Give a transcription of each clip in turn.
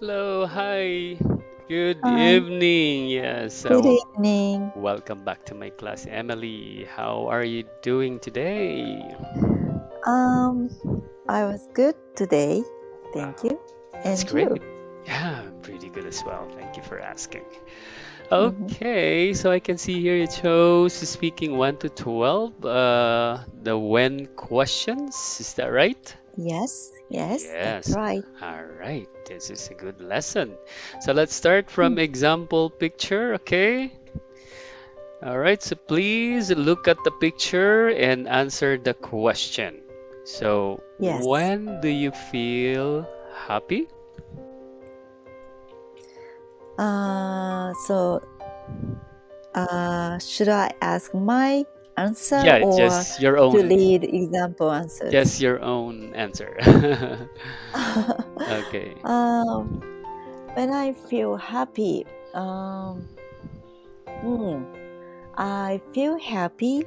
Hello, hi. Good Hi, evening. Yes, good so evening. welcome back to my class, Emily. How are you doing today? Um, I was good today. Thank Wow, you. that's And you? great. Yeah, I'm pretty good as well. Thank you for asking. Mm-hmm. Okay, so I can see here you chose speaking 1 to 12, the when questions. Is that right? Yes, that's Yes. right. All right. This is a good lesson. So let's start Mm. from example picture, okay? All right, so please look at the picture and answer the question. So, Yes. when do you feel happy? So, should I ask my answer Yeah, or to read example answers? just your own answer. Okay. um, when I feel happy, um, hmm, I feel happy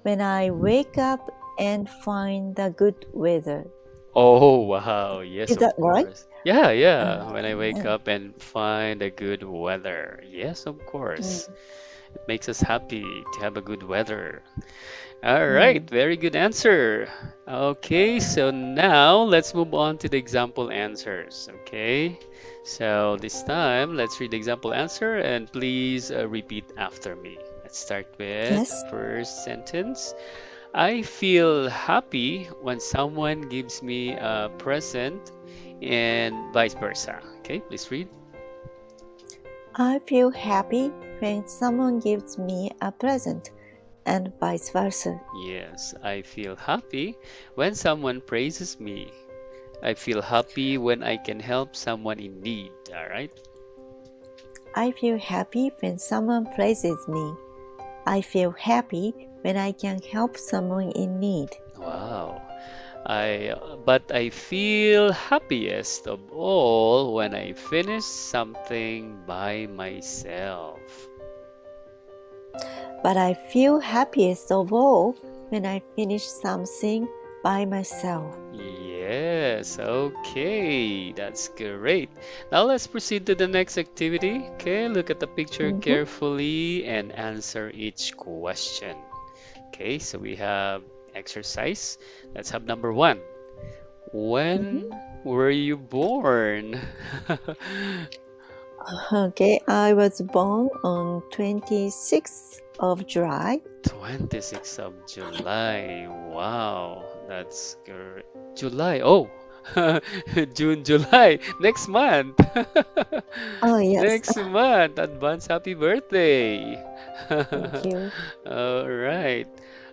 when I wake up and find the good weather. Oh, wow. Yes, Is of that right? course. Yeah, Uh, yeah. When I wake yeah. up and find a good weather. Yes, of course. Mm, It makes us happy to have a good weather. All right, mm. very good answer. Okay, so now let's move on to the example answers. Okay, so this time let's read the example answer and please repeat after me. Let's start with the Yes. first sentence. I feel happy when someone gives me a present and vice versa. Okay, please read. I feel happy when someone gives me a present and vice versa. Yes, I feel happy when someone praises me. I feel happy when I can help someone in need. All right. I feel happy when someone praises me. I feel happy when I can help someone in need. Wow. But I feel happiest of all when I finish something by myself. But I feel happiest of all when I finish something by myself. Yes, okay, that's great. Now let's proceed to the next activity. Okay, look at the picture Mhm, carefully and answer each question. Okay, so we have exercise. Let's have number one. mhm. When were you born? Okay, I was born on 26th of July. 26th of July. Wow, that's great. July. Oh, June, July. Next month. Oh, yes. Next month. Advance happy birthday. Thank you. All right.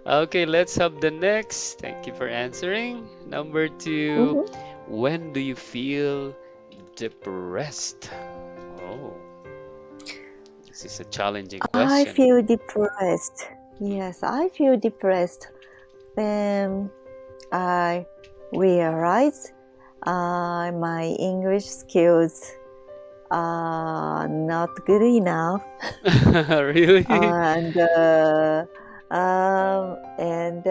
Okay, let's have the next. Thank you for answering. Number two, Mhm. when do you feel depressed? Oh, this is a challenging I question. feel depressed. Yes, I feel depressed when I realize my English skills are not good enough, Really? and and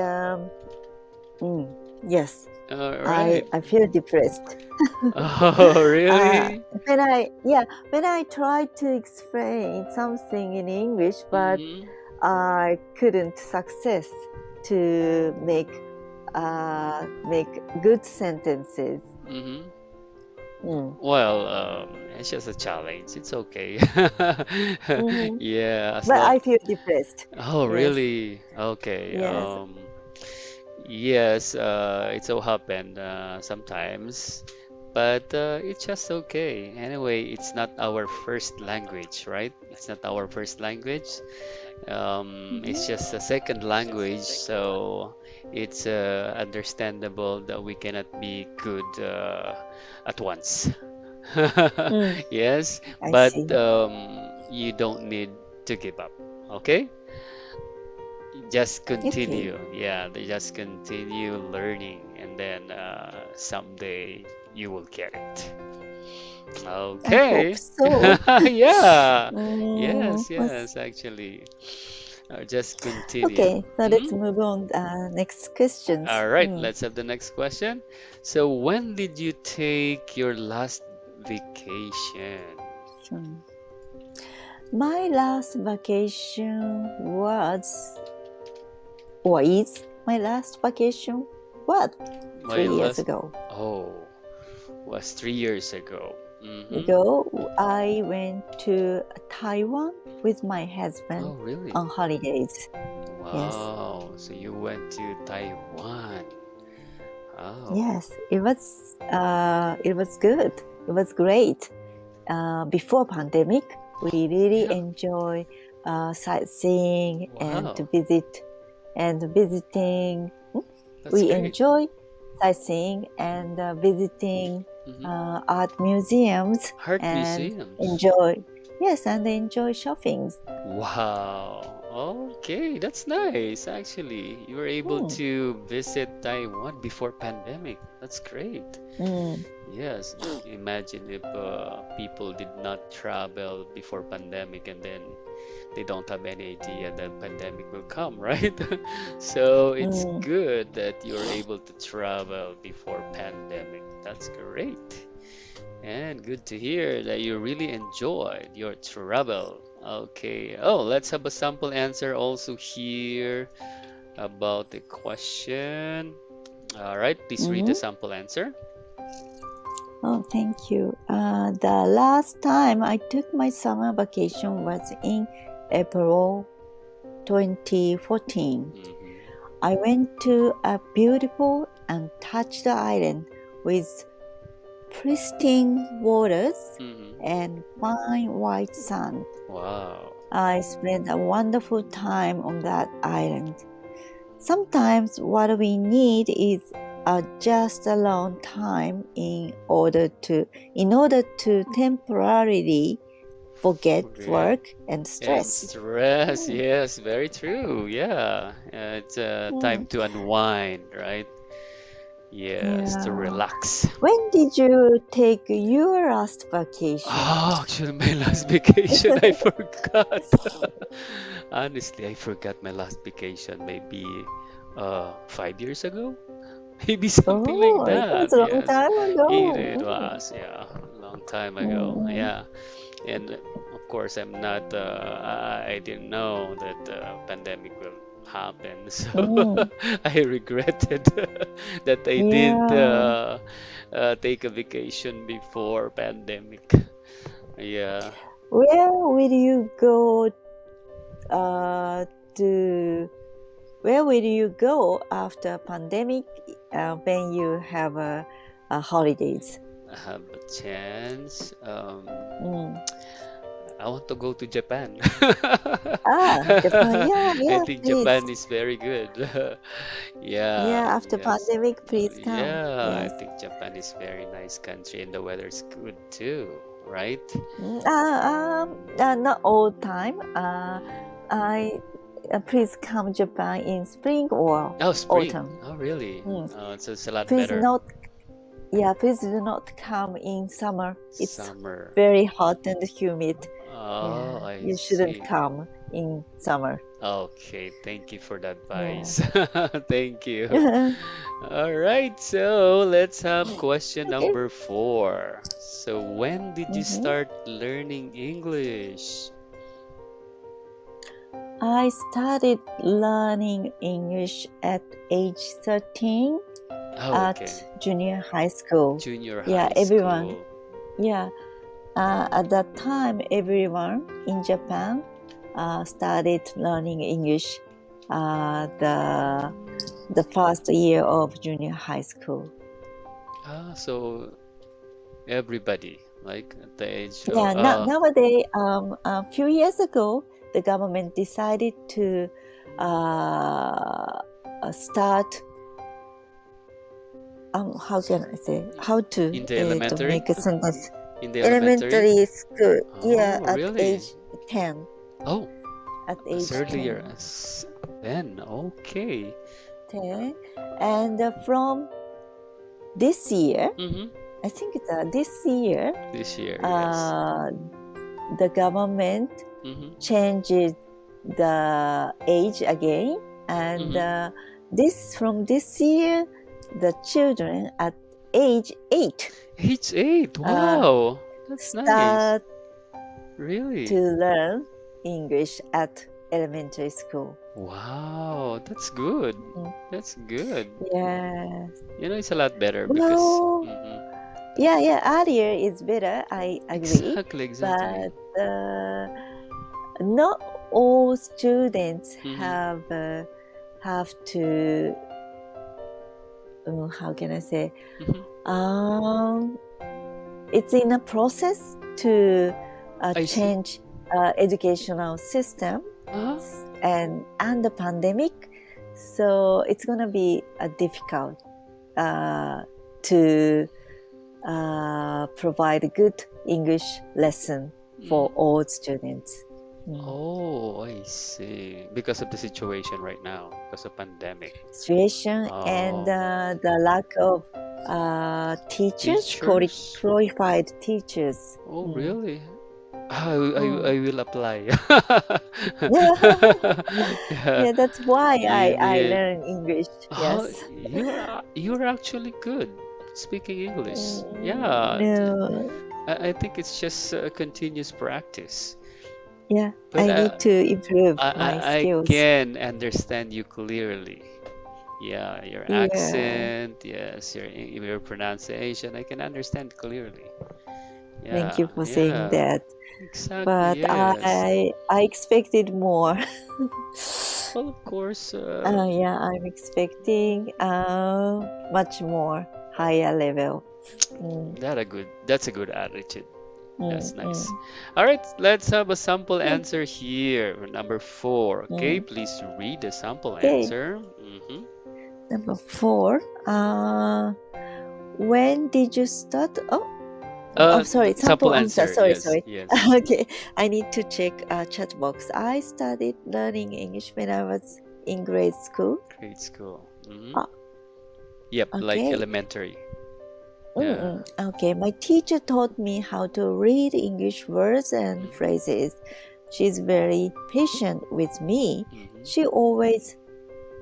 mm, yes, All right. I feel depressed. Oh, uh, really? when I try to explain something in English, but Mm-hmm. I couldn't success to make good sentences. Mm-hmm. Mm. Well, it's just a challenge. It's okay. Hmm. Yeah, as But long. I feel depressed. Oh, Yes, really? Okay. yes. Yes, it so happened sometimes, but it's just okay. Anyway, it's not our first language, right? It's not our first language. It's Mhm. just a second language, so it's understandable that we cannot be good at once. Mm, Yes, I but see. you don't need to give up. Okay? Just Okay. continue. Yeah, just continue learning, and then someday you will get it. I hope Okay. so. Yeah. Mm, Yes, actually. Just continue. okay, so let's Mhm. move on. Next questions. All right, Mm. let's have the next question. So, when did you take your last vacation. My last vacation was, or is, my last vacation was My 3 years last, ago. oh, was 3 years ago. I went to Taiwan with my husband Oh, really? on holidays. Yes, Wow. So you went to Taiwan. Oh, yes, it was good. It was great. Before pandemic, we really yeah. enjoy sightseeing and Wow. visiting. That's We great. enjoy sightseeing and visiting hmm art museums Art and museums. enjoy shopping. Wow. Okay, that's nice. Actually, you were able Hmm. to visit Taiwan before pandemic. That's great. Mm. Yes, imagine if people did not travel before pandemic and then they don't have any idea that pandemic will come, right? So it's Mm. good that you're able to travel before pandemic. That's great. And good to hear that you really enjoyed your travel. Okay. Oh, let's have a sample answer also here about the question. All right, please read the Mhm. sample answer. Oh, thank you. The last time I took my summer vacation was in April 2014. hmm I went to a beautiful untouched island with pristine waters hmm and fine white sand. Wow. I spent a wonderful time on that island. Sometimes what we need is just a long time in order to temporarily forget Great. work and And stress. stress, Mm, yes, very true. Yeah, it's time mm, to unwind, right? Yes, to yeah. relax. When did you take your last vacation? Oh, actually, my last vacation, I forgot. Honestly, I forgot my last vacation maybe 5 years ago. Maybe something like Oh, it was that. a long Yes, time it ago. was. Yeah, a long time ago. Mm, Yeah. And of course, I'm not, I didn't know that pandemic will happen. So mm, I regretted that I didn't yeah. take a vacation before pandemic. Yeah. Where will you go uh, to where will you go after pandemic when you have holidays? I have a chance. Mm. I want to go to Japan. Japan. Yeah, I yeah, think please. Japan is very good. Yeah, Yeah, after yes. pandemic, please come. Yeah, I Yes. think Japan is very nice country and the weather is good too, right? Not all time. I Please come Japan in spring or Oh, spring. autumn. Oh, really? Mm. So it's a lot Please better. not. Yeah, please do not come in summer. It's Summer. very hot and humid. Oh, Yeah, I you shouldn't see. come in summer. Okay, thank you for the Yeah. advice. Thank you. All right, so let's have question Okay. number 4. So when did you Mhm. start learning English? I started learning English at age 13 Oh, at okay. junior high school. Junior Yeah, high everyone. school. Yeah, at that time, everyone in Japan started learning English the first year of junior high school. So everybody, like at the age of, Yeah, nowadays, a few years ago, the government decided to start. How can I say? How in the to elementary? make a sentence? In the elementary? Elementary school. Yeah, Oh, at really? age 10. Oh, At as age earlier 10. as then. Okay. 10. And from this year, Mm-hmm. I think this year, This year, yes. uh, the government Mm-hmm. changed the age again, and Mm-hmm. this from this year, the children at age 8, Age 8. uh, Wow. That's nice. start to Really? learn English at elementary school. Wow. That's good. Mm, That's good. yes. It's a lot better because. Well, yeah, yeah, earlier is better, I agree. Exactly, exactly. But not all students hmm have to, how can I say, hmm um, it's in a process to I see. change educational system Uh-huh. and the pandemic. So it's gonna be difficult to provide a good English lesson for Mm. all students. Mm. Oh, I see. Because of the situation right now, because of pandemic. Situation and Oh, the lack of teachers, teachers? qualified teachers. Oh, Mm. really? I Mm. will apply. Yeah, Yeah, that's why you I need. learn English. Oh, Yes. you're actually good speaking English. Yeah, No. I think it's just a continuous practice. Yeah, But I need to improve my I skills. can understand you clearly. Yeah, your Yeah. accent, yes, your pronunciation, I can understand clearly. Thank Yeah, you for saying yeah, that. exactly, But yes. I expected more. Well, of course, Yeah, I'm expecting much more higher level. Mm, that's a good attitude. mm, That's nice. mm. All right, let's have a sample Okay. answer here. Number 4. Okay, Mm. please read the sample Okay. answer. Number 4. When did you start? Oh, oh, sorry. Sample Sample answer. answer. Sorry, Yes, sorry. yes. Okay, I need to check chat box. I started learning English when I was in grade school. Grade school. Ah, Yep, like okay. elementary. Yeah. Mm-mm. Okay, my teacher taught me how to read English words and phrases. She's very patient with me. Mm-hmm. She always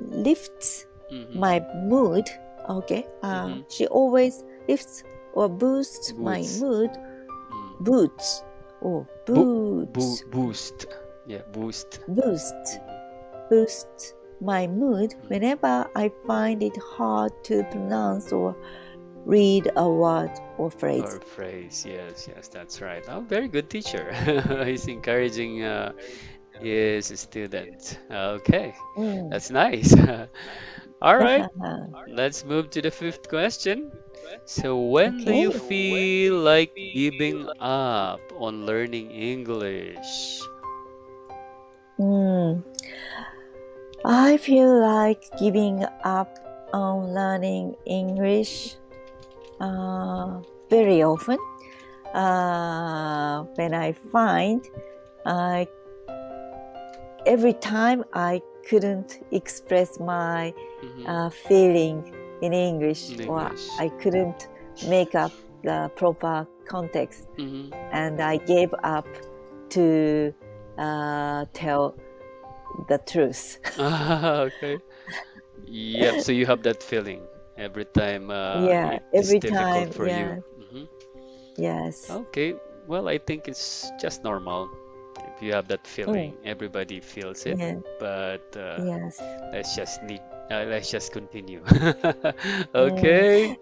lifts Mm-hmm. my mood. Okay, Mm-hmm. she always lifts or boosts my Boots. mood. Mm. Boots. Oh, Boost. Yeah, boost. boost, Mm-hmm. boost my mood Mm. whenever I find it hard to pronounce or read a word or Or phrase. phrase. Yes, yes, that's right. Oh, very good teacher. He's encouraging his student. Okay, Mm. that's nice. All right, let's move to the fifth question. So, when do you Okay. feel like giving up on learning English? Mm. I feel like giving up on learning English very often when I find I every time I couldn't express my Mm-hmm. feeling in English In or English. I couldn't make up the proper context Mm-hmm. and I gave up to tell the truth. Ah, okay. Yep, so you have that feeling every time Yeah, it is every difficult time. for you. Yeah, hmm yes. Okay, well, I think it's just normal if you have that Mm, feeling. Everybody feels it, yeah, but yes. let's just continue. Mm. Okay.